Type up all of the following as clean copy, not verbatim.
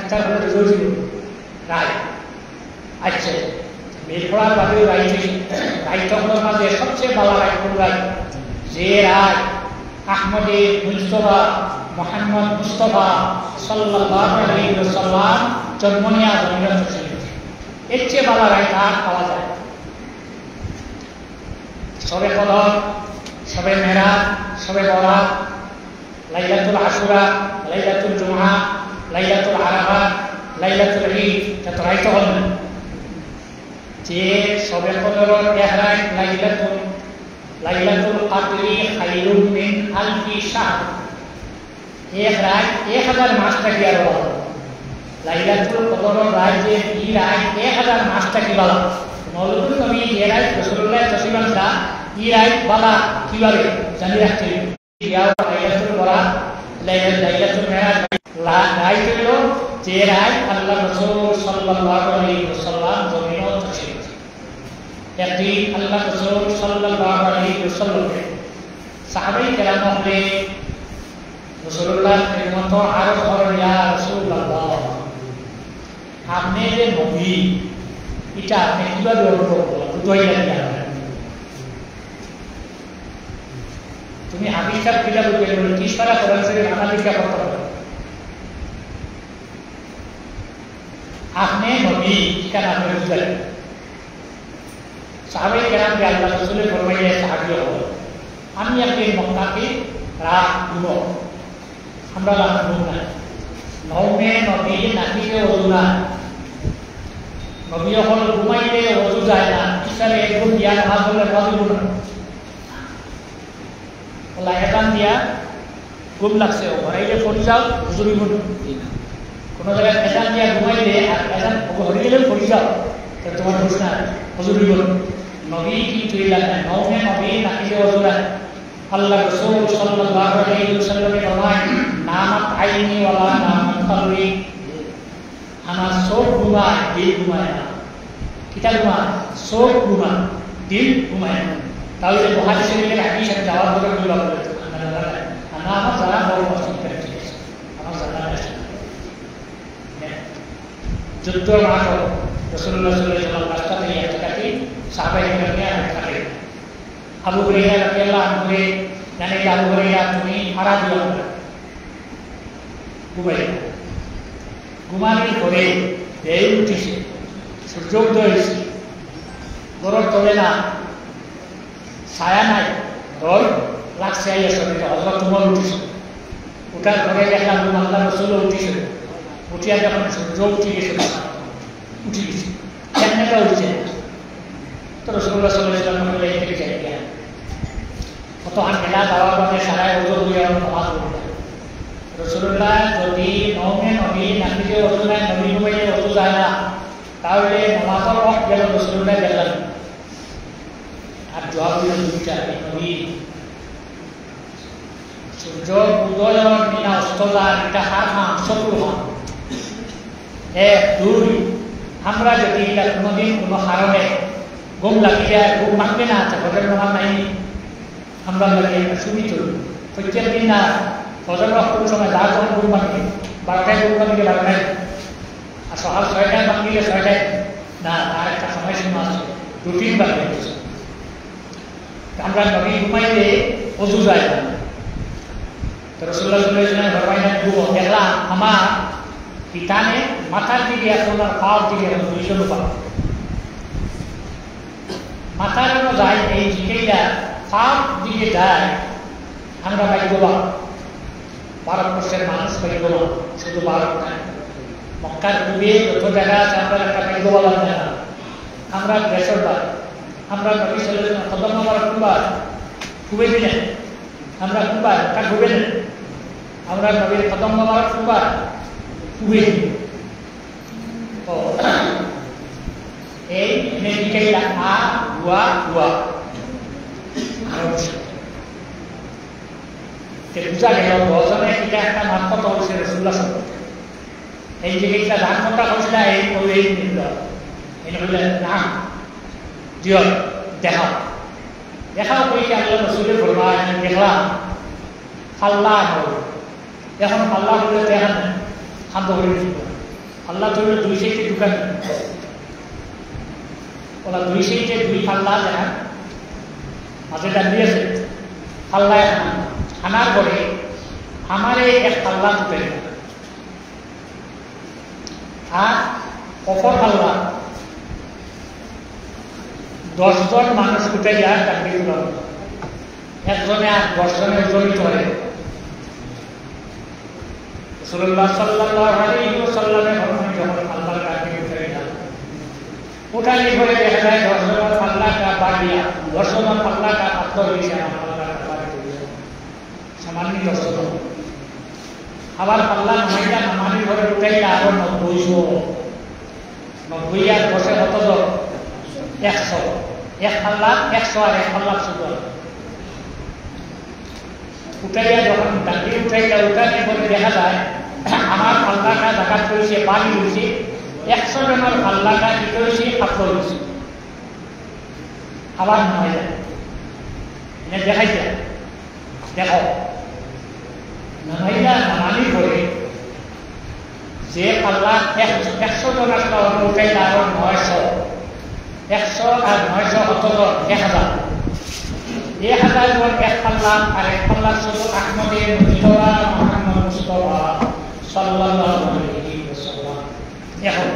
তারপরে রোজি রায় আচ্ছা বের করার বাদে রায়তগুলোর মাঝে সবচেয়ে ভালো রায় কোন রায় যে রায় আহমদে মুস্তফা মোহাম্মদ মুস্তফা সাল্লাল্লাহু আলাইহি ওয়াসাল্লাম জন্ম নেওয়া জমিন এর চেয়ে ভালো রায় আর পাওয়া যায় সবে কদর সবে মেরাজ সবে বরাত লাইলাতুল আশুরা লাইলাতুল জুমআ লাইলাতুল আরাফা লাইলাতুল ঈদ যত রাইত হল যে সবে কদরের ইহরাম লাইলাতুল কদরি খায়রুম মিন আলফি শাহর এক রাত 1000 মাস থাকি আর ভালো লাইলাতুল কদরের রাত যে এই রাত 1000 মাস থাকি ভালো মওলুদ নবী যে রাত রাসূলুল্লাহ সাল্লাল্লাহু আলাইহি এই রাত ভালো কিভাবে জানি রাখতে লাইলাতুল বরাত লাইলাতুল মেরাজ রাত হলো যে রাত আল্লাহ রাসূল সাল্লাল্লাহু আলাইহি ওয়াসাল্লাম জমিনে তশরিফ একদিন আল্লাহ রাসূল সাল্লাল্লাহু আলাইহি ওয়াসাল্লাম সাহাবায়ে কেরাম হলে রাসূলুল্লাহ খেদমত আরজ করেন ইয়া রাসূলুল্লাহ আপনি যে নবী এটা আপনি কিভাবে অনুভব করলেন বুঝাইলেন না তুমি হাদিসটা কিভাবে বুঝলেন কি সারা কোরআন শরীফ আনালিকা করতে হবে আপনি নবী কেন আপনি বুঝলেন সাহাবায়ে কেরামকে আল্লাহ রাসূলের ফরমাইয়া সাহাবী হল আমি একদিন মক্কাতে রাত ঘুমো আমরা রাত ঘুম না নৌমে নবী নাকিতে ওযু না নবী হল ঘুমাইলে ওযু যায় না ইসারে একদম দিয়া নামাজ পড়লে ওযু না ওলা একান দিয়া ঘুম লাগছে ঘরাইলে পড়ে যাও হুজুরি মন কোনো জায়গায় একান দিয়া ঘুমাইলে আর একান ঘরে গেলে পড়ে যাও তোমার হুশ না হুজুরি মন নবী কি তুইলা নৌমে নবী নাকিতে ওযু না আল্লাহ রাসূল সাল্লাল্লাহু আলাইহি ওয়াসাল্লাম ফরমায় নামাত আইনি ওয়ালা নামাত কলবি আমার চোখ ঘুমায় দিল ঘুমায় না কিতা ঘুমায় চোখ ঘুমায় দিল ঘুমায় না তাহলে বুখারী শরীফের হাদিসে যাওয়ার পরে বলা হয়েছে আমার যারা বড় পছন্দ করে আমার জানা আছে যুদ্ধ মাঠ রাসূলুল্লাহ সাল্লাল্লাহু আলাইহি ওয়াসাল্লাম রাস্তাতে ইয়াকাতি সাহাবায়ে কেরাম থাকে আবু হুরায়রা রাদিয়াল্লাহু আনহু জানে আবু হুরায়রা তুমি হারা দিও ঘুমানোর পরে এই উঠেছে সূর্য উদয় হয়েছে গরম তবে না ছায়া নাই রোদ লাগছে হজরত তোমার উঠেছে ওটার পরে দেখলাম আল্লাহ রাসূল উঠেছে উঠিয়া যখন সূর্য উঠে গেছে উঠে গেছে কেমনটা উঠেছে তো রাসূলুল্লাহ সাল্লাল্লাহু আলাইহি ওয়াসাল্লাম বলে এই থেকে যাই কত হান মেলা যাওয়ার পরে সারায় ওজোর হয়ে নামাজ পড়ে রাসূলুল্লাহ যদি নৌমে নবী নাকিতে ওযু নাই নবী ঘুমাইলে ওযু যায় না তাহলে নামাজের ওয়াক্ত গেল রাসূলুল্লাহ গেলেন আর জবাব দিল দুইটা নবী সূর্য উদয় মিনা অস্ত যায় এটা হার হাম শত্রু হাম এক দুই আমরা যদি এটা কোনোদিন কোনো কারণে ঘুম লাগিয়ে ঘুম ভাঙবে না ফজর নামাজ নাই আমরা লাগে সুবিধ প্রত্যেক দিন না ফজর ওয়াক্তের সময় যা যখন ঘুম ভাঙবে 12টায় ঘুম ভাঙলে 12টায় আর সকাল 6টায় ভাঙলে 6টায় না আর একটা সময়সীমা আছে রুটিন ভাঙবে আমরা নবী ঘুমাইলে ওযু যায় না তো রাসূলুল্লাহ সাল্লাল্লাহু আলাইহি ওয়াসাল্লাম ফরমাইলেন ঘুমো দেখলাম আমার পিতানে মাথার দিকে এখন আর পাওয়ার দিকে এখন দুইজন পাওয়া মাথার যায় এই দিকেটা পাওয়ার দিকে যায় আমরা ভাগ্যবান ভারতবর্ষের মানুষ ভাগ্যবান শুধু ভারত নয় মক্কার পূর্বে যত জায়গা আছে আমরা একটা ভাগ্যবান জায়গা আমরা বেসরকার আমরা নবী সাল্লাল্লাহু আলাইহি ওয়াসাল্লাম কদম নামার কুবার খুবই দিলেন আমরা কুবার তা খুবই না আমরা নবীর কদম নামার কুবার খুবই তো এই মেডিকেল আ হুয়া হুয়া বুঝা গেল বজনে এটা একটা মাত্রা হয়েছে রাসূলুল্লাহ এই যে এটা ধারণটা হয়েছিল এই ওই নিল এই হলে না জিও দেখাও দেখাও কই কি আল্লাহ রাসূলের ফরমান দেখলাম আল্লাহ এখন আল্লাহ বলে দেখেন খাদ্য করে দিব ফাল্লা ধরলে দুই সাইডে দোকান, ওরা দুই সাইডে দুই ফাল্লা দেখা মাঝে দাঁড়িয়েছে ফাল্লায় আনার পরে আমারে এক ফাল্লা তুলে আর অপর ফাল্লা 10 জন মানুষ উঠে যায় চাকরি তুলার, একজনে আর 10 জনের জড়িত হয়। রাসূলুল্লাহ সাল্লাল্লাহু আলাইহি ওয়াসাল্লামের ফরমান যখন আল্লাহর কাছে উঠে গেল, উঠানি করে দেখা যায় 10 জন পাল্লাটা বাড়িয়া 10 জন পাল্লাটা পাথর হয়েছে, সামান্য 10 জন। আবার পাল্লা নামাইটা নামানি ঘরে উঠাইলে আরো 90 আর 10 কতজন 100, এক পাল্লা 100 আর এক পাল্লা শুধু উঠাইয়া যখন দাঁড়িয়ে উঠাইয়া উঠানি করে দেখা যায় আমার পাল্লাটা জাকাত করেছে বাড়ি হয়েছে, 100 জনের পাল্লাটা কি করেছে পাথর হয়েছে। আবার নামাই যায় দেখাই যায়, দেখো নামাইলা নামানি করে যে পাল্লা 100 জন আসলে উঠাইলে আরো 900, 100 আর 900 কতজন 1000, 1000 জন এক পাল্লা আর এক পাল্লা শুধু আহমদের মুজতবা মুহাম্মদ মুস্তাফা সাল্লাল্লাহু আলাইহি ওয়াসাল্লাম। এখন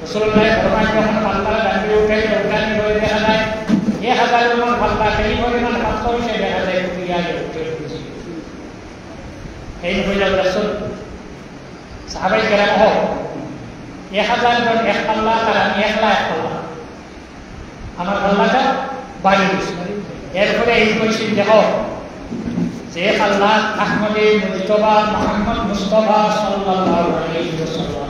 রাসূলুল্লাহ ফরমান যখন পাল্লা দাঁড়িয়ে উঠাইলে উঠানি করে দেখা যায় 1000 জন পাল্লা সেই পরিমাণ পাথর সে দেখা যায় উঠিয়া উঠে উঠেছে। এই হইল রাসূল সাহাবায়ে কেরাম হোক 1000 জন এক পাল্লা আর আমি একলা এক পাল্লা, আমার পাল্লাটা বাড়ি গেছে। এরপরে এই কইছেন দেখো যে আল্লাহ আহমদে মুজতবা মুহাম্মদ মুস্তাফা সাল্লাল্লাহু আলাইহি ওয়াসাল্লাম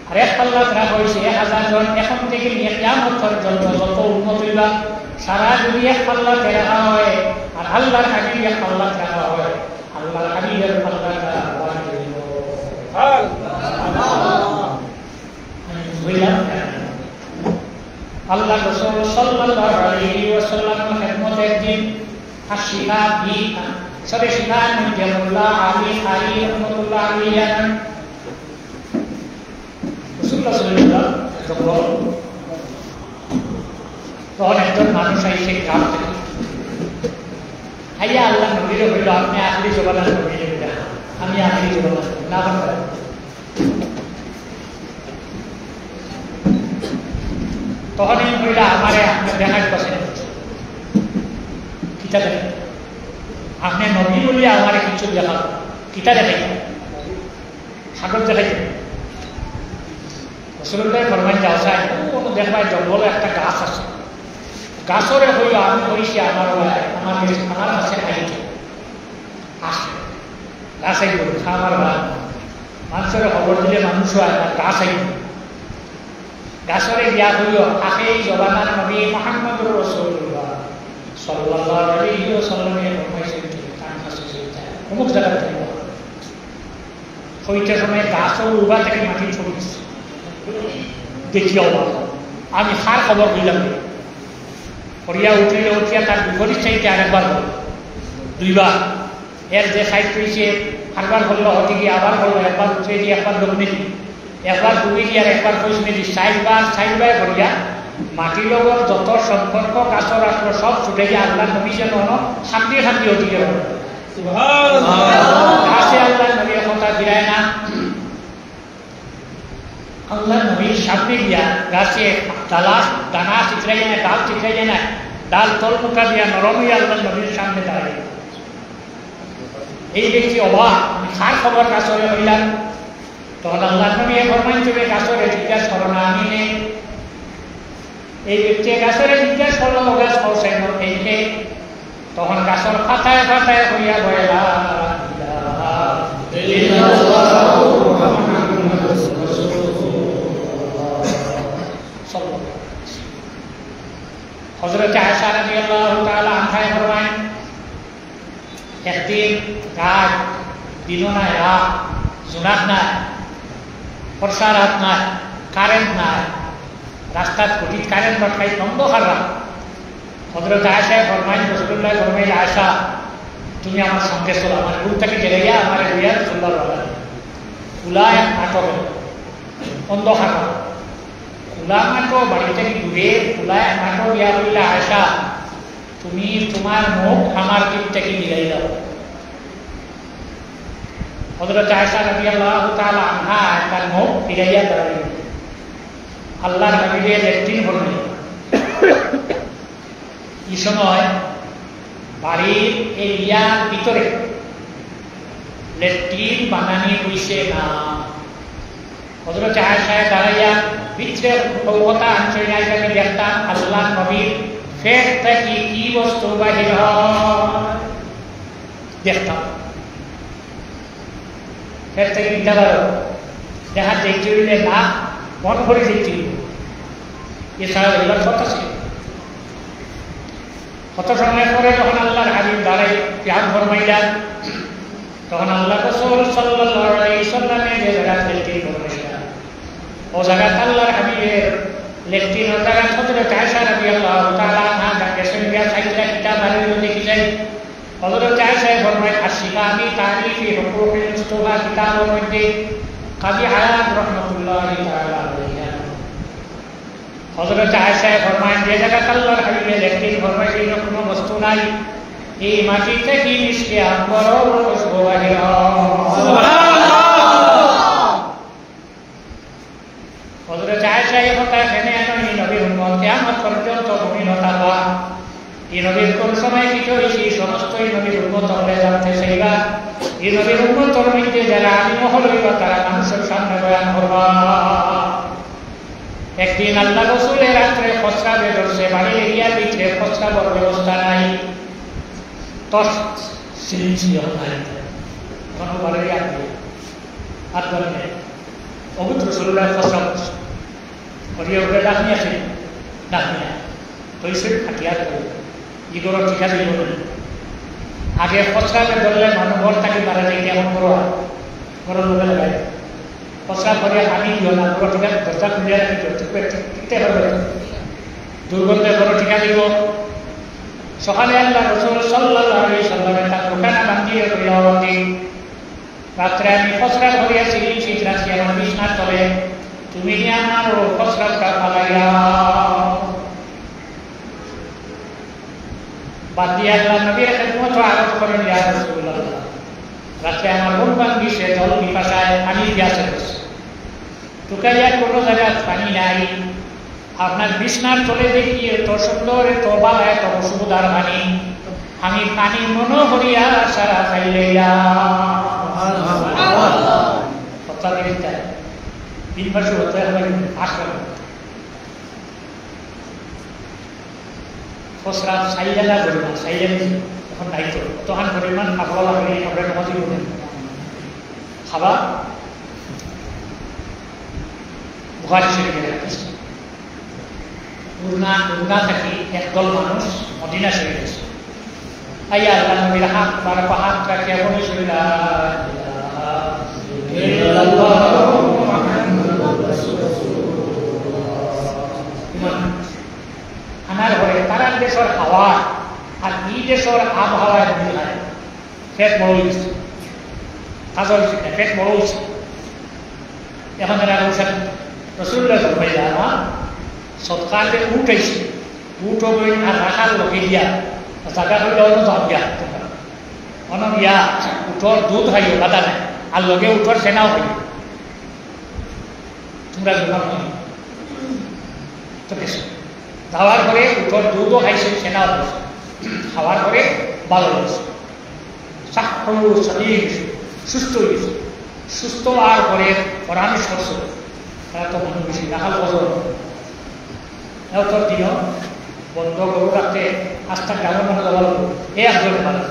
আর এক পাল্লা তারা কইছে 1000 জন এখন থেকে নিয়ে কিয়ামত পর্যন্ত যত উম্মত হইবা সারা দুনিয়া এক পাল্লা রাখা হয় আর আল্লাহর হাবিব এক পাল্লা রাখা হয়, আল্লাহর হাবিবের পাল্লাটা বাড়ি হইল। আল্লাহ রাসূল সাল্লাল্লাহু আলাইহি ওয়াসাল্লামের খেদমতে একদিন আশিকা বি সরে শিখান জামুল্লাহ আলী রাহমাতুল্লাহ আলাইহি রাসূলুল্লাহ সাল্লাল্লাহু আলাইহি ওয়াসাল্লাম তখন একজন মানুষ আইসে গ্রাম থেকে আইয়া আল্লাহ নবীর হইল আপনি আখরি জবানার নবী, আমি আখরি জবানার না বলেন। তখন এই মহিলা আমারে আপনার দেখার পছন্দ করছে, কিতা দেখেন আপনি নবী বলে আমারে কিছু দেখাবো, কিতা দেখাই সাগর দেখাই রাসূলুল্লাহ ফরমান যাও চাই কোনো দেখবাই জঙ্গল একটা গাছ আছে, গাছরে হইল আমি কইছি আমার কাছে আইতে আসে গাছ আইব আমার ভাই মানুষের খবর দিলে মানুষ হয় না, গাছ আইব গাছরে গিয়া হইল আখেই জবানার নবী মুহাম্মদুর রাসূলুল্লাহ সাল্লাল্লাহু আলাইহি ওয়াসাল্লামের ফরমাইছেন কান কাছে অমুক জায়গা থেকে হইতে সময় গাছও উবা থেকে মাটি ছড়িয়েছে দেখিও আমি হার খবর দিলাম করিয়া উঠিয়া তার বিপরীত চাইতে আরেকবার হল 2 বার, এর যে সাইড পেয়েছে আরেকবার হলো হতে গিয়ে আবার হলো, একবার উঠে দিয়ে একবার দক্ষিণে দিই, একবার ডুবি দিয়ে একবার পশ্চিমে দিই, 4 বার করিয়া মাটির লগর যত সম্পর্ক গাছর আসলো সব ছুটে গিয়ে আল্লাহ নবী যেন শান্তি হতে গেল। গাছে আল্লাহ নবী কথা ফিরায় না, আল্লাহ নবীর সামনে গিয়া গাছে দানা চিত্রাই যায় না, ডাল চিত্রাই যায় না, ডাল তল মুখা দিয়া নরম হইয়া আল্লাহ নবীর সামনে দাঁড়াই। এই ব্যক্তি অবাক, আমি খার খবর গাছরে হইলাম। তখন আল্লাহ নবী ফরমান চলে গাছরে জিজ্ঞাসা করো না আমি নেই। এই ব্যক্তি গাছরে জিজ্ঞাসা করলো গাছ পৌঁছাই এইকে, তখন গাছর ফাটায় হইয়া গয়লা হযরত আয়েশা রাদিয়াল্লাহু তাআলা আনহা ফরমান একদিন রাত দিন না রাত জোনাক নাই বর্ষা রাত নাই কারেন্ট নাই রাস্তার খুঁটি কারেন্ট রক্ষাই অন্ধকার রাত। হযরত আয়েশা ফরমান রাসূলুল্লাহ ফরমাইলেন আয়েশা তুমি আমার সঙ্গে চলো, আমার রুম থেকে চলে গিয়া আমার রিয়াদ সুন্দর বাবা খোলা এক নাটক অন্ধ খাটো খোলা মাটো বাড়ি থেকে ঘুরে খোলা এক নাটক ইয়া বললে আয়সা তুমি তোমার মুখ আমার দিক থেকে মিলাই দাও। হযরত আয়েশা রাদিয়াল্লাহু তাআলা আনহা তার মুখ ফিরাইয়া দাঁড়ালেন। আল্লাহর নবীর লেট্রিন বললেন। এই সময় বাড়ির এরিয়ার ভিতরে লেট্রিন বানানি হইছে না। হযরত আয়েশা দাঁড়াইয়া ভিতরের কথা আনছেন আমি দেখতাম আল্লাহর নবীর পেট থেকে কি বস্তু বাহির হয় দেখতাম। পেট থেকে দিতে পারো দেখা দেখতে হইলে না মন করে দেখতে এছাড়া এবার কথা ছিল। কত সময় পরে যখন আল্লাহর হাবিব দাঁড়াই ত্যাগ ফরমাইলেন তখন আল্লাহ রাসূল সাল্লাল্লাহু আলাইহি সাল্লামের যে জায়গাতে লেট্রিন ফরমাইলেন ও জায়গাতে আল্লাহর হাবিবের লেট্রিন ও জায়গা হযরত আয়েশা রাদিয়াল্লাহু তাআলা আনহা গেছেন গিয়া সাইডে কিতাব বানিয়ে লিখেছেন। হযরত আয়েশা ফরমায় আশিফানি তারিফি হুকুকিল মুস্তাফা কিতাবের মধ্যে কাজী হায়াত রাহমাতুল্লাহি তাআলা আলাইহা হযরত আয়েশা ফরমায় যে জায়গাতে আল্লাহর হাবিবের লেট্রিন ফরমাইছে কোনো বস্তু নাই এই মাটি থেকে মিশকে আম্বর খুশবু বাহির হয়। সুবহানাল্লাহ। হযরত আয়েশা এই কথা শুনে এই নবীর উম্মত কিয়ামত পর্যন্ত মুমিন হওয়া এই নবীর কোন সময় কিছু হয়েছে সমস্ত এই নবীর উম্মত হলে জানতে চাইবা। এই নবীর উম্মতের মধ্যে যারা আমি মহল হইবা তারা মানুষের সামনে বয়ান করবা। একদিন আল্লাহ রাসূলের রাত্রে প্রস্রাবে ধরছে বাড়ির এরিয়ার ভিতরে প্রস্রাবের ব্যবস্থা নাই তো সিরিঞ্জ নাই কোনো বাড়ির আর ধরনের অবুত রাসূলুল্লাহ প্রস্রাব করিয়া উঠে ডাকনি আছে ডাকনি তৈছে খাটিয়ার করে ইগোর টিকা দিব আগে প্রস্রাবে ধরলে মানুষ তাকে বাড়া যায় কেমন করো বড় লোকে লাগাই প্রস্রাব করিয়া পানি দিও না বড় টিকা দরজা খুলিয়া রাখি টিকতে হবে দুর্গন্ধে বড় টিকা দিব। সকালে আল্লাহ রাসূল সাল্লাল্লাহু আলাইহি সাল্লামের তার দোকানে বান্ধিয়ে রইলেন। রাত্রে আমি প্রস্রাব করিয়াছি শীত রাত্রি আমার বিছনার তলে তুমি আমার প্রস্রাবটা ফালাইয়া বাদ দিয়ে আল্লাহ নবীর খেদমত আরজ করেন ইয়া রাসূলুল্লাহ। রাত্রে আমার ঘুম ভাঙিছে জল পিপাসায় পানি পিয়াসে টুকাইয়া কোনো জায়গায় পানি নাই আপনার বিছনার তলে দেখি এত সুন্দর এত বালা এত সুন্দর পানি আমি পানি মনো করিয়া সারা খাইলাইয়া কথা দিতে 3 বছর হতে হবে আসল প্রস্রাব সাইলেলা করি না সাইলেন তখন দায়িত্ব তখন পরিমাণ খাবলা লাগে আমরা নামাজি বলি খাবার বুখারী শরীফে আছে উড়না থাকি একদল মানুষ মদিনা শরীফ আছে আইয়া আল্লাহ নবীর হাত বারো হাত রাখিয়া বলেছিল লা ইলাহা ইল্লাল্লাহ মুহাম্মাদুর রাসূলুল্লাহ। আমার ঘরে তারা দেশের হাওয়া আর এই দেশের আবহাওয়ায় মিল হয় পেট বড় হয়েছে কাজল পেট বড় হয়েছে এখন এরা বলছেন রাসূলুল্লাহ সাল্লাল্লাহু সৎকারে উঠাইছে উঠো বই আর রাখার লোকে গিয়া জায়গা হইলে অন্য যাও গিয়া অন্য গিয়া উঠোর দুধ হাইও বাধা নাই আর লগে উঠোর সেনাও হই তোমরা বিমান হই তো বেশ যাওয়ার পরে উঠোর দুধও খাইছে সেনাও হয়েছে খাওয়ার পরে ভালো হয়েছে সারিয়ে গেছে সুস্থ হয়েছে সুস্থ আর পরে পরামর্শ করছে তারা তো মনে বেশি রাখাল বছর তোর দিন বন্ধ করু রাখতে আস্থা গ্রামের মনে দেওয়া লাগবে এই একজন ভালো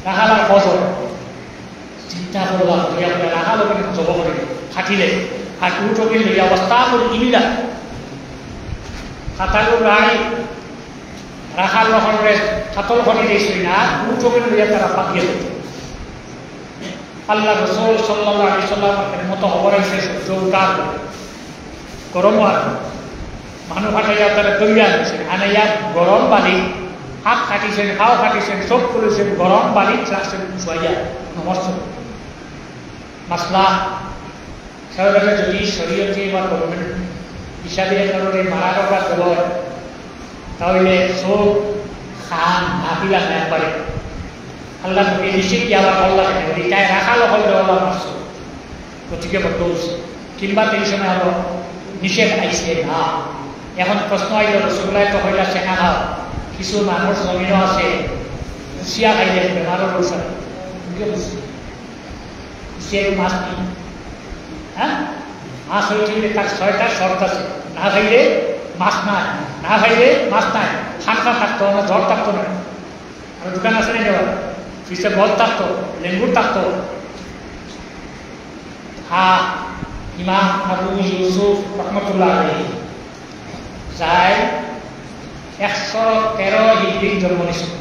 রাখালার বছর চিন্তা করবা রাখাল ওখানে জব করে খাটিলে আর উঠকে লইয়া অবস্থা করে ইমিলা খাতাগুলো রাখি রাখাল রকমের খাতল খনি দিয়েছি না উঠকে লইয়া তারা পাকিয়ে দিত আল্লাহ রাসূল সাল্লাল্লাহু আলাইহি সাল্লামের মতো খবর আছে সূর্য উঠার গরম আর মানুষ হাঁটাইয়া তারা দরিয়া গেছে আনাইয়া গরম বালি হাত কাটিছেন খাও কাটিছেন সব করেছেন গরম বালি রাখছেন শুয়াইয়া নমস্কার মাসলা সেগুলোকে যদি শরীয়তে বা গভর্নমেন্ট হিসাবে কারণে মারা করার দেওয়ার তাহলে সব খান নাপিলা না একবারে আল্লাহ নবী নিশ্চিত কি আবার আল্লাহ রিটায় রাখা লহল দেওয়া মারছ গতিকে বদৌস কিংবা এই সময় হলো নিষেধ আইসে না এখন প্রশ্ন আইল রসগোল্লায় তো হইলা চেনা খাও কিছু মানুষ জমিনও আছে কুচিয়া খাইলে বেমারের ঔষধ কুচিয়া মাছ কি হ্যাঁ মাছ হয়েছে তার 6টা শর্ত আছে না খাইলে মাছ নাই না খাইলে মাছ নাই ঠান্ডা থাকতো না জ্বর থাকতো না আর দোকান আছে না যাওয়ার ফিসে বল থাকতো লেঙ্গুর থাকতো ইমাম আবু ইউসুফ রহমতুল্লাহ আলাইহি যাই 113 হিজরির জন্ম নিয়েছিল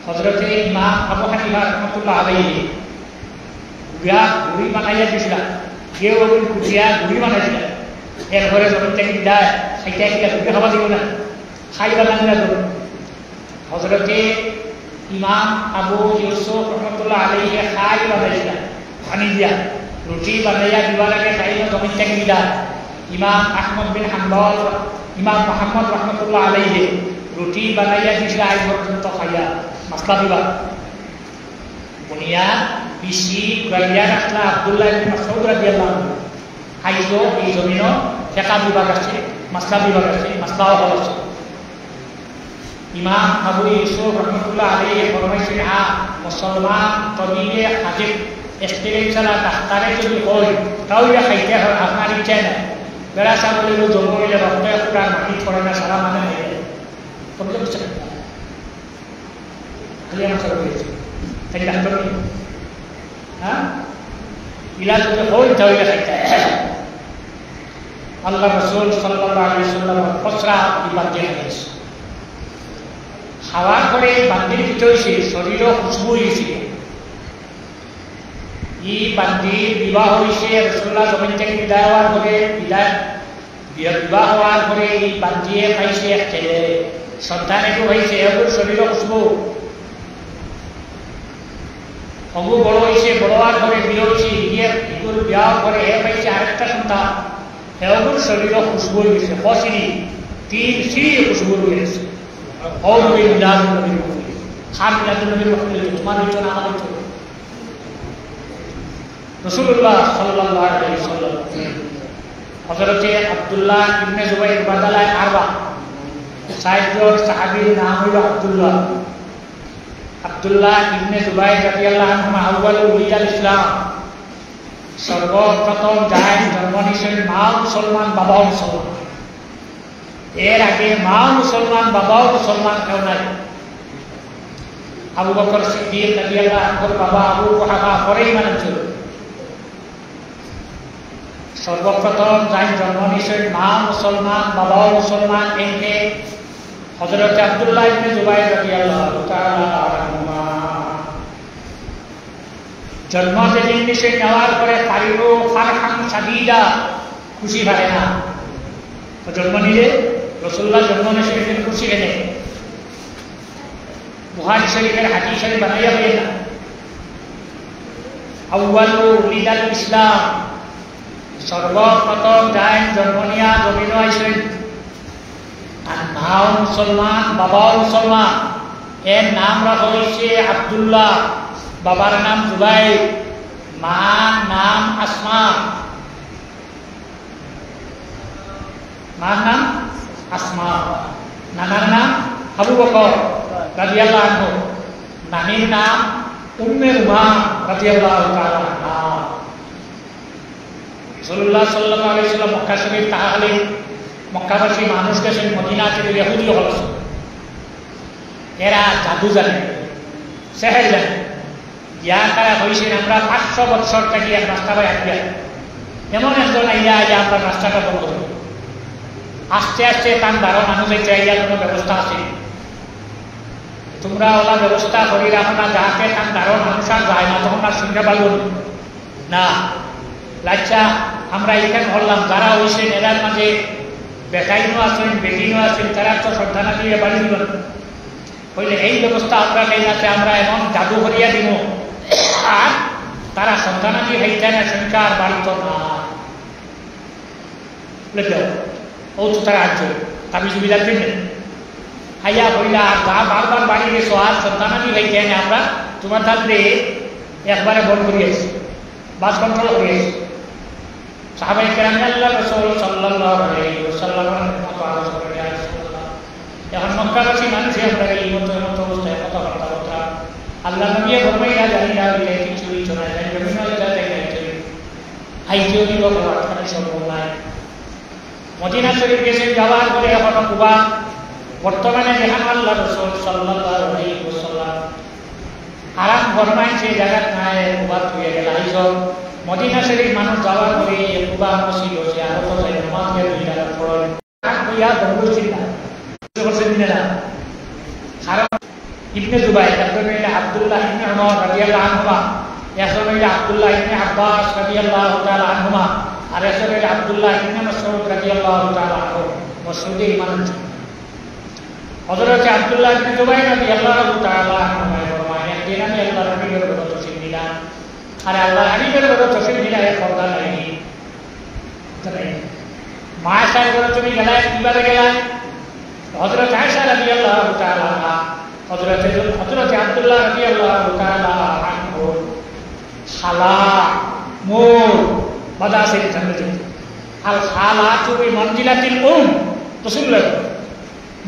হযরতে ইমাম আবু হানিফা রহমতুল্লাহ আলাইহি গুড়ি বানাইয়া দিয়েছিলেন কেউ কুচিয়া গুড়ি বানাইছিলেন এর ঘরে জমি থেকে দেয় খাইতে খাইলে গুড়ি খাওয়া দিব না খাইবা না হযরতে ইমাম আবু ইউসুফ রহমতুল্লাহ আলাইহি খাই বানাইছিলেন পানি দিয়া রুটি বানাইয়া দিবার আগে খাইলে জমি থেকে দেয় ইমাম আহমদ বিন হাম্বল ইমাম মুহাম্মদ রহমতুল্লাহ আলাইহি রুটি বানাইয়া দিয়েছিল আজ পর্যন্ত খাইয়া মশলা দিবা বুনিয়া বিশি গালিয়া রাখলা আব্দুল্লাহ ইবনে মাসউদ রাদিয়াল্লাহু আনহু আইজো এই জমিন ফিকহ বিভাগ আছে মশলা বিভাগ আছে মশলাও আছে ইমাম আবু ইউসুফ রহমতুল্লাহ আলাইহি ফরমাইছেন মুসলমান তবিয়ে হাজিব এক্সপেরিয়েন্সালা ডাক্তারে যদি হয় তাহলে খাইতে হয় আপনার ইচ্ছা নাই বেড়া ছাগলেরও জন্ম হইলে রক্ত পুরা মাটি ছড়ে না সারা মানে হয়ে যায় তবে তো বুঝতে খালি আমার ছাড়া হয়েছে তাই ডাক্তার নেই হ্যাঁ ইলাজ যদি হয় তাহলে খাইতে আল্লাহ রাসূল সাল্লাল্লাহু আলাইহি ওয়াসাল্লাম খসরা ইবাদত হাদিস খাওয়ার পরে বান্দির ভিতরে শরীরও খুশবু হয়েছে ই বান্দির বিবাহ হয়েছে রাসূলুল্লাহ জমিন থেকে বিদায় হওয়ার পরে বিবাহ হওয়ার পরে এই বান্দিয়ে পাইছে এক ছেলে সন্তান একটু হয়েছে এগুলো শরীরও খুশবু অবু বড় হয়েছে বড় হওয়ার পরে বিয়ে হয়েছে এগুলো বিবাহ করে এ পাইছে আরেকটা সন্তান এগুলো শরীরও খুশবু হয়ে গেছে পশিরি 3 সিঁড়ি খুশবু হয়ে গেছে और भी मिलाद नबी रसूल खान मिलाद नबी रसूल तुम्हारे जो नाम है रसूलुल्लाह सल्लल्लाहु अलैहि वसल्लम हजरत अब्दुल्लाह इब्ने जुबैर बदला अरबा साहिब साहबी नाम है अब्दुल्लाह इब्ने जुबैर রাদিয়াল্লাহু আনহু আউয়ালু উলিয়াল ইসলাম সর্বপ্রথম যার জন্ম নিয়েছেন মা মুসলমান বাবা মুসলমান এর আগে মা মুসলমান বাবাও মুসলমান কেউ নাই আবু বকর সিদ্দিক রাদিয়াল্লাহু আনহুর বাবা আবু কুহাফা পরেই মানেছিল সর্বপ্রথম যার জন্ম নিয়েছেন মা মুসলমান বাবাও মুসলমান একে হযরত আব্দুল্লাহ ইবনে জুবাইর রাদিয়াল্লাহু তাআলা আনহুমা জন্ম যেদিন নিয়েছেন নেওয়ার পরে পারিলো ফারহান শাদীদা খুশি ভাবে না জন্ম নিলে রসুল্লাহ জন্ম নিয়েছেন খুশি গেলে বুখারী শরীফের হাদিস শরীফ বানাইয়া হয়ে না আউয়ালু উলিদাল ইসলাম সর্বপ্রথম যাই জন্ম নিয়া জমিন আইছেন আর মাও মুসলমান বাবাও মুসলমান এর নাম রাখা হয়েছে আব্দুল্লাহ বাবার নাম জুবাইর মার নাম আসমা মার নাম আসমা নানার নাম আবু বকর রাদিয়াল্লাহু আনহু নানির নাম উম্মে রুমান রাদিয়াল্লাহু তাআলা আনহা রাসূলুল্লাহ সাল্লাল্লাহু আলাইহি ওয়াসাল্লাম মক্কা শরীফ তাহলে মক্কাবাসী মানুষকে সেই মদিনা থেকে ইহুদি হল এরা জাদু জানে সেহের জানে ইয়া তারা হয়েছেন আমরা 500 বছর থেকে এক রাস্তা বাই হাঁটিয়া এমন একজন আইয়া যে আমরা রাস্তাটা বন্ধ করি আস্তে আস্তে তার বারো মানুষের চাইয়ার কোনো ব্যবস্থা আছে তোমরা ওলা ব্যবস্থা করি রাখো না যাহাতে তার বারো মানুষ আর যায় না তখন আর শুনতে পারল না লাচ্ছা আমরা এখানে ধরলাম যারা হয়েছেন এরার মাঝে বেটাইনও আছেন বেটিনও আছেন তারা তো সন্তানা দিয়ে বাড়ি দিল হইলে এই ব্যবস্থা আমরা নেই আছে আমরা এমন জাদু করিয়া দিব আর তারা সন্তানাদি হাইতানের সংখ্যা আর বাড়িত না ও তো তারা আজ তাবি সুবিধার জন্য হাইয়া হইলা আর যা বারবার বাড়ি গেছো আর সন্তানাদি হাইতানে আমরা তোমার থাকলে একবারে বন্ধ করিয়েছি বাস কন্ট্রোল করিয়েছি সাহাবায়ে কেরাম আল্লাহ রাসূল সাল্লাল্লাহু আলাইহি ওয়াসাল্লামের মতো আলোচনা করে এখন মক্কাবাসী মানুষ আমরা এই মতো অবস্থায় কথাবার্তা আল্লাহ নবী ফরমাইয়া জানিলা দিলে কিছুই শোনা যায় বিভিন্ন জায়গায় হাইজিওনি লোক আটকানো সম্ভব নয় মদিনা শরীফ গেছে যাওয়ার পরে এখন কুবা বর্তমানে যেখানে আল্লাহ রাসূল সাল্লাল্লাহু আলাইহি ওয়াসাল্লাম আরাম ফরমাইছে জায়গা নাই কুবা হয়ে গেল আইসব মদিনা শরীফ মানুষ যাওয়ার পরে কুবা মসজিদ হচ্ছে আরো তো নামাজের দুই রাকাত পড়েন আর দুইয়া দরুদ না করছেন না কারণ ইবনে জুবাইর একজন হইল আব্দুল্লাহ ইবনে উমর রাদিয়াল্লাহু আনহুমা একজন হইল আব্দুল্লাহ ইবনে আব্বাস রাদিয়াল্লাহু তাআলা আনহুমা আর একজন হইল আব্দুল্লাহ ইবনে মাসউদ রাদিয়াল্লাহু তাআলা আনহু মাসউদে ইমান হযরত আব্দুল্লাহ ইবনে জুবাইর রাদিয়াল্লাহু তাআলা আনহু ফরমায় একদিন আমি আল্লাহর নবীর ঘরে তশরিফ নিলাম আর আল্লাহর হাবিবের ঘরে তশরিফ নিলাম এক পর্দা নাই মা সাহেব ঘরে তুমি গেলায় কিভাবে গেলায় হযরত আয়েশা রাদিয়াল্লাহু তাআলা আনহা হযরত আব্দুল্লাহ রাদিয়াল্লাহু তাআলা আনহু খালা মোর বাদাসে জান্নাতে আল খালাতু বি মনজিলাতিল রাসূলুল্লাহ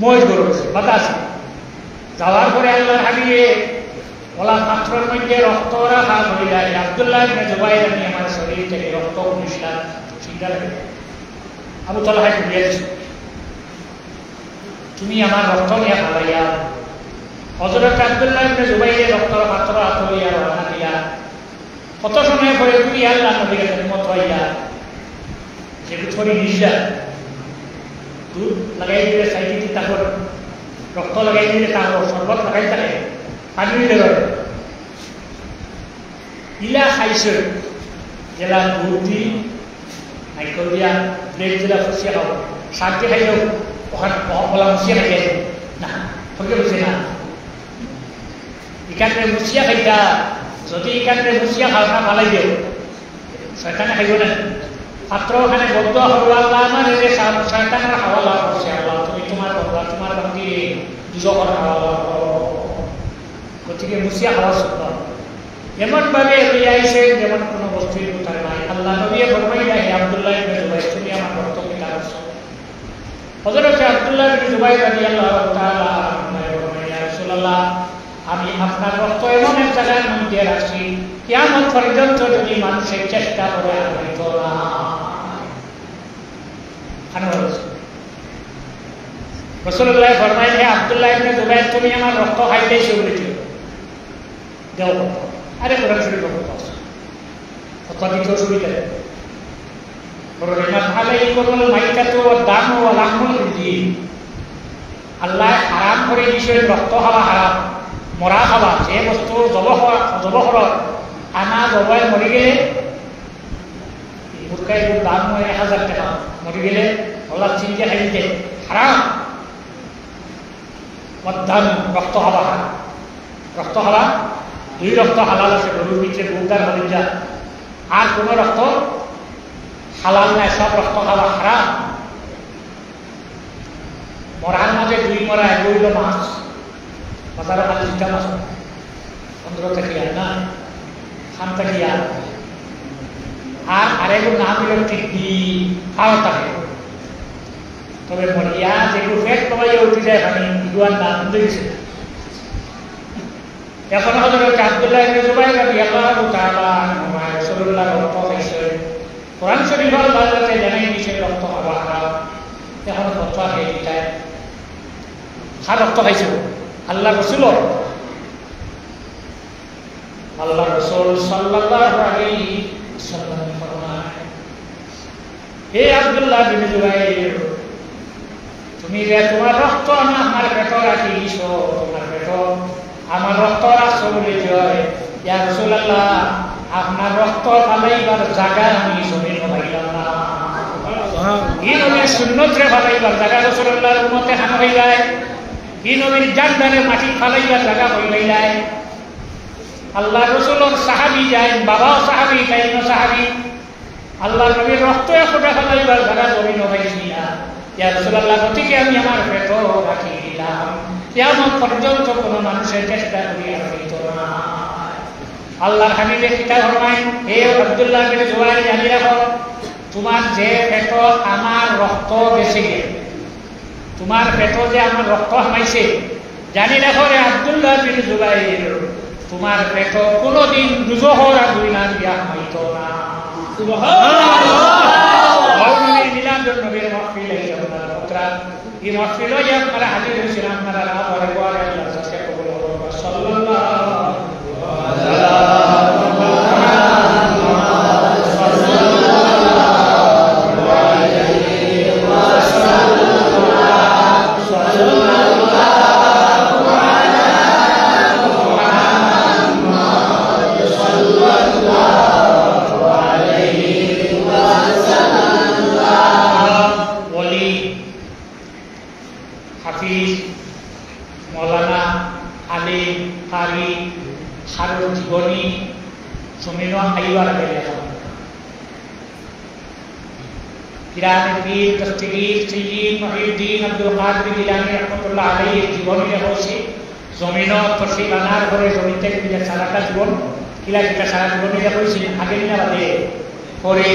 মজ গরছে বাদাসে যাওয়ার পরে আল্লাহর হাবিবে ওলা পাত্রের মধ্যে রক্ত রাখা হইলা আব্দুল্লাহ ইবনে জুবাইর আমি আমার শরীর থেকে রক্ত মিশলা চিন্তা লাগে আবু তালহা বলেছে তুমি আমার রক্ত নিয়ে খালাইয়া হযরত আব্দুল্লাহ ইবনে জুবাইরের রক্তর পাত্র হাতে লইয়া রওনা দিয়া কত সময় পরে তুমি আল্লাহ নবীর খিদমত হইয়া যে থরি নিশা দুধ লাগাই দিলে সাইডে তারপর রক্ত লাগাই দিলে তারপর শরবত লাগাই থাকে পানি দিলে ইলা খাইছে জেলা দুধ দি নাইকল দিয়া ব্রেড জেলা ফুসিয়া খাও শাক দিয়ে খাইলেও ওখানে বলা মুসিয়া খাই না ঠকে বসে না ইকান্তে মুসিয়া খাইতা যদি ইকান্তে মুসিয়া খাওয়া ভালাই দিও শয়তানে খাইব না পাত্র ওখানে বদ্ধ হল আল্লাহ আমার এই শয়তানের হাওয়ালা করছে আল্লাহ তুমি তোমার বদলা তোমার বাকি দুজকর হাওয়ালা গতিকে মুসিয়া খাওয়া সত্য এমনভাবে আইসে যেমন কোনো বস্তুর কোথার নাই আল্লাহ নবী ফরমাইলা হে আব্দুল্লাহ ইবনে জুবাইর তুমি আমার রক্ত পিতা করছো হযরত আব্দুল্লাহ ইবনে জুবাইর রাদিয়াল্লাহু তাআলা ফরমাইয়া রাসূলুল্লাহ আমি আপনার রক্ত এমন এক জায়গার মধ্যে রাখছি কিয়ামত পর্যন্ত যদি মানুষের চেষ্টা করে আর হইতো না রাসূলুল্লাহ ফরমাইলেন হে আব্দুল্লাহ ইবনে জুবাইর তুমি আমার রক্ত খাইতেছো বলেছো দেও আরে কোরআন শরীফ কথা কথা দিতে সুবিধা حرمت عليكم الميتة والدم ولحم الخنزير আল্লাহ হারাম করে দিয়েছে রক্ত খাওয়া হারাম মরা খাওয়া যে বস্তু জবহ আনা জবাই মরে গেলে মুরগাই দাম 1000 টাকা মরে গেলে আল্লাহ চিন্তা খাইতে হারাম মদ্দান রক্ত খাওয়া হারাম রক্ত খাওয়া দুই রক্ত হালাল আছে গরুর পিঠে গরুদার হলিজা আর কোন রক্ত হালাল নাই সব রক্ত খাওয়া হারাম মরার মাঝে দুই মরা এক হইল মাছ বাজারে মাছ 3টা মাছ 15 টাকা না খান টাকিয়া আর আরেকগুলো নাম হইল টিকি খাওয়া থাকে তবে মরিয়া যেগুলো ফেট পাওয়াই উঠে যায় আমি দুয়ার নাম দিয়েছে এখন হযরত আব্দুল্লাহ ইবনে জুবাইর রাদিয়াল্লাহু তাআলা আনহু রাসূলুল্লাহ রক্ত খাইছে কোরআন শরীফের বাজারে জানাই দিয়েছে রক্ত খাওয়া হারাম এখন কথা হয়ে যায় খার রক্ত খাইছে আল্লাহ রাসূল সাল্লাল্লাহু আলাইহি ওয়াসাল্লাম ফরমায় হে আব্দুল্লাহ ইবনে জুবাইর তুমি যে তোমার রক্ত আমার পেটে রাখি দিছো তোমার পেট আমার রক্ত রাখছো বলে জয় ইয়া রাসূলুল্লাহ আপনার রক্ত ফালাইবার জায়গা আমি জমিন পাইলাম না এই নবীর সুন্নত রে ফালাইবার জায়গা রাসূলুল্লাহর উম্মতে হান হই যায় এই নবীর জানদারে মাটি ফালাইবার জায়গা হই যায় আল্লাহ রসুলের সাহাবি যায়, বাবাও সাহাবি, তাইনও সাহাবি। আল্লাহ নবীর রক্ত ফোটা ফেলাইবার যারা জমি নবাইছি না, ইয়া রাসূলুল্লাহ গতিকে আমি আমার পেট রাখি দিলাম, কিয়ামত পর্যন্ত কোনো মানুষের চেষ্টা করিয়া হইত না। আল্লাহর হাবিবে কিতা ফরমায়, হে আব্দুল্লাহ বিন জুবাইর, জানি রাখো তোমার যে পেট আমার রক্ত গেছে, তোমার পেট যে আমার রক্ত হামাইছে, জানি রাখো রে আব্দুল্লাহ বিন জুবাইর, তোমার পেট কোনোদিন দুজহর আর দুই না দিয়া হামাইত না। নবীর মাহফিল এই আপনারা পুত্রা, এই মাহফিল আপনারা হাজির হয়েছিলেন, আপনারা না পরে পরে আল্লাহ কাছে কবুল করুন। সাল্লাল্লাহু জমিন তসিল আনার ঘরে জমিতে সারাটা জীবন কিলা কিটা সারা জীবন এটা হয়েছিল আগে না বাদে পরে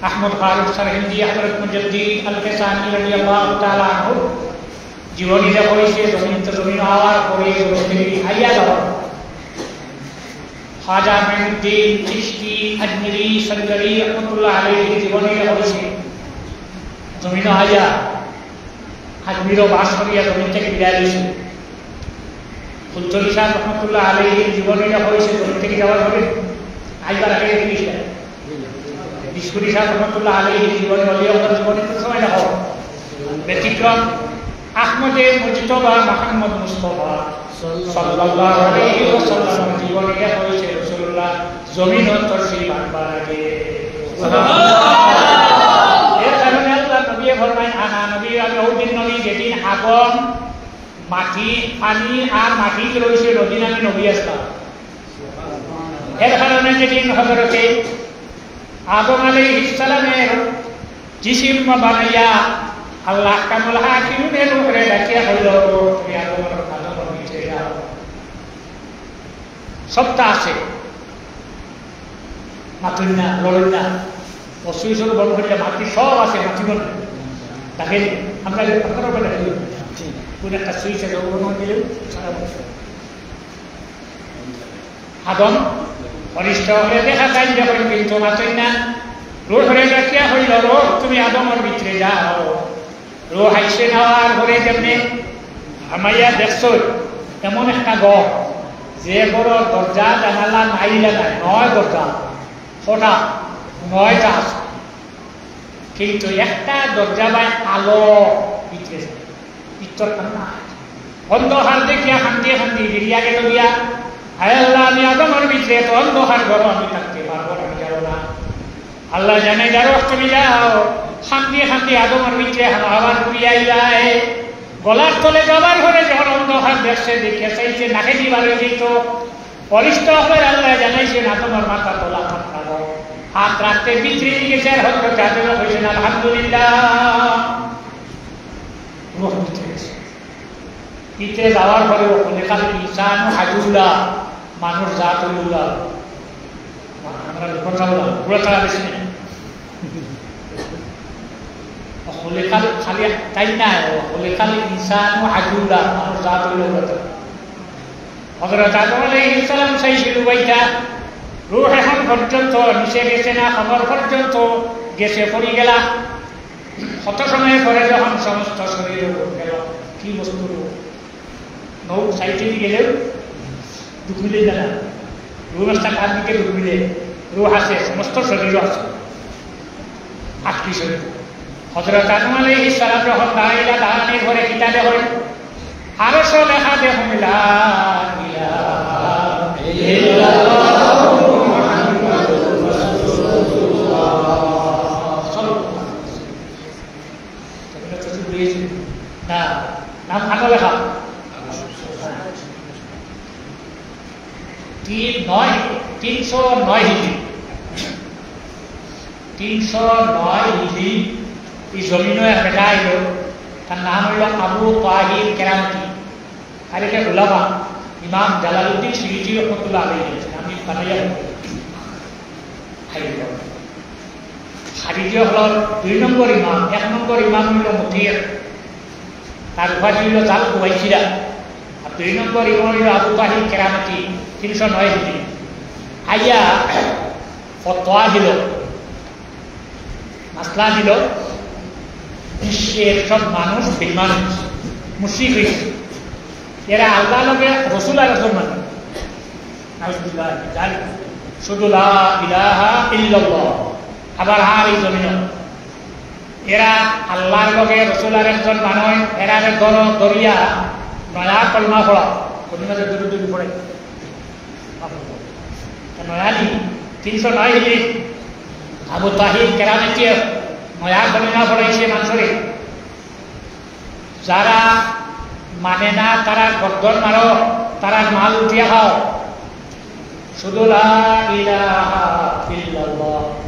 আহমদ ফারুক সারহিন্দি হযরত মুজাদ্দিদ আল কাসানি রাদিয়াল্লাহু তাআলা আনহু জীবনীটা হয়েছে জমিন তো জমিন হওয়ার পরে আইয়া যাওয়ার খাজা মাইনুদ্দিন চিশতি আজমিরি সরকারি রহমতুল্লাহ আলাইহি জীবনীটা হয়েছে জমিন আইয়া আজমিরও বাস করিয়া জমিন থেকে বিদায় দিয়েছে। ফুলতলি শাহ রহমতুল্লাহ আলাইহির জীবনীটা হয়েছে জমিন থেকে যাওয়ার পরে আইবার আগে জিনিসটা বিস্কুটি শাহ রহমতুল্লাহ আলাইহির জীবনী অলিয়ার জীবনী তো সময় দেখো ব্যতিক্রম আহমদে মুজতবা মুহাম্মদ মুস্তাফা সাল্লাল্লাহু আলাইহি ওয়াসাল্লাম জীবনীটা হয়েছে রাসূলুল্লাহ জমিন তশরিফ আনবার আগে। এর কারণে আল্লাহ নবী ফরমায়, আনা নবী আমি ওদিন নবী যেদিন আগুন মাটি পানি আর মাটি রয়েছে ওদিন আমি নবী আসলাম। এর কারণে যেদিন হযরতে আদম আলাইহিস সালামের জিসিম বানাইয়া আল্লাহ কামুল হাকিমের উপরে ডাকিয়া হইল, তুমি আদমের নিচে যাও, সবটা আছে মাতুন না লড়ুন না অসুবিধা বন্ধ করিয়া মাটি সব আছে মাটি বন্ধ দেখেন আমরা আপনার উপরে কোন একটা সুইচে দিলেও সারা বছর আদম অনিষ্ট হয়ে দেখা যায় যখন কিন্তু মাতুন না রোড হয়ে ডাকিয়া হইল, রোড তুমি আদমের ভিতরে যাও। রো হাইসে নেওয়ার ঘরে যেমনি আমাইয়া দেখছো এমন একটা ঘর যে বড় দরজা জানালা নাই লাগায়, 9 দরজা ফোটা 9টা আছে, কিন্তু একটা দরজা বাই আলো ভিতরে ভিতর অন্ধকার দেখিয়া খান্দি খান্দি বেরিয়া গেল গিয়া, হায় আল্লাহ আমি আদমের ভিতরে তো অন্ধকার ঘর আমি থাকতে পারবো না, আমি যাবো না। আল্লাহ জানে যারো তুমি যাও, খান্দি খান্দি আদমের ভিতরে আবার ঘুরিয়া যায়, গলার তলে যাবার ঘরে যখন অন্ধকার দেখছে দেখে চাইছে নাকে দিবারে দিত অরিষ্ট হবে। আল্লাহ জানাইছে না তোমার মাথা তোলা হাত রাখতে ভিতরে গেছে, আর হয়তো যাদের হয়েছেন আলহামদুলিল্লাহ ভিতরে যাওয়ার পরে ওখানে খালি ইনসান হাজুল্লাহ মানুষ জাত উল্লাহ আমরা কথা বললাম পুরো তারা বেশি নেই খালি তাই না হলে খালি ইনসান হাজুল্লাহ মানুষ জাত উল্লাহ হযরত আদম আলাইহিস সালাম চাইছিল বাইটা রূহ এখন পর্যন্ত নিচে গেছে না, খবর পর্যন্ত গেছে পড়ে গেলা। কত সময় পরে যখন সমস্ত শরীরে গেল কি বস্তু নৌ সাইটে গেলেও ঢুকমিলে না, রুহ রাস্তা কার দিকে ঢুকমিলে রুহ আছে, সমস্ত শরীরও আছে, আটকি শরীর। হযরত আদম আলাইহিস সালাম যখন দাঁড়াইলা, দাঁড়ানোর ঘরে কিতাবে হয় আরশ লেখা দেখুন লা ইলাহা ইল্লাল্লাহ মুহাম্মাদুর রাসূলুল্লাহ। না নাম আগে লেখা 309 হিজরি 309 হিজরি এই জমিনও এক বেটা আইল, তার নাম হইল আবু তাহির কেরামতি। আর এটা উলামা ইমাম জালালউদ্দিন সুয়ুতি রহমতুল্লাহ আলাইহি, আমি বানাইয়া খারিজি হল 2 নম্বর ইমাম। 1 নম্বর ইমাম হইল মুতির, তার উপাধি হইল জাল কুবাইছিরা। আর 2 নম্বর ইমাম হইল আবু তাহির কেরামতি। 309 হিজরি আইয়া ফতোয়া দিল, মাসলা দিল, বিশ্বের সব মানুষ বেঈমান হয়েছে, মুশরিক হয়েছে। এরা আল্লাহ লগে রসুল আর একজন মানুষ শুধু লা ইলাহা ইল্লাল্লাহ। আবার আর এই জমিন এরা আল্লাহর লগে রসুল আর একজন মানুষ, এরা দরিয়া নয়া কলমা পড়া কোনদিন দূরে দূরে পড়ে নয়ালি 309 হিজরি আবু তাহির কেরামতি নয়া কলমা পড়াইছে মানুষরে। যারা মানে না তারা গর্দন মারো, তারা মাল উঠিয়া খাও, শুধু লা ইলাহা ইল্লাল্লাহ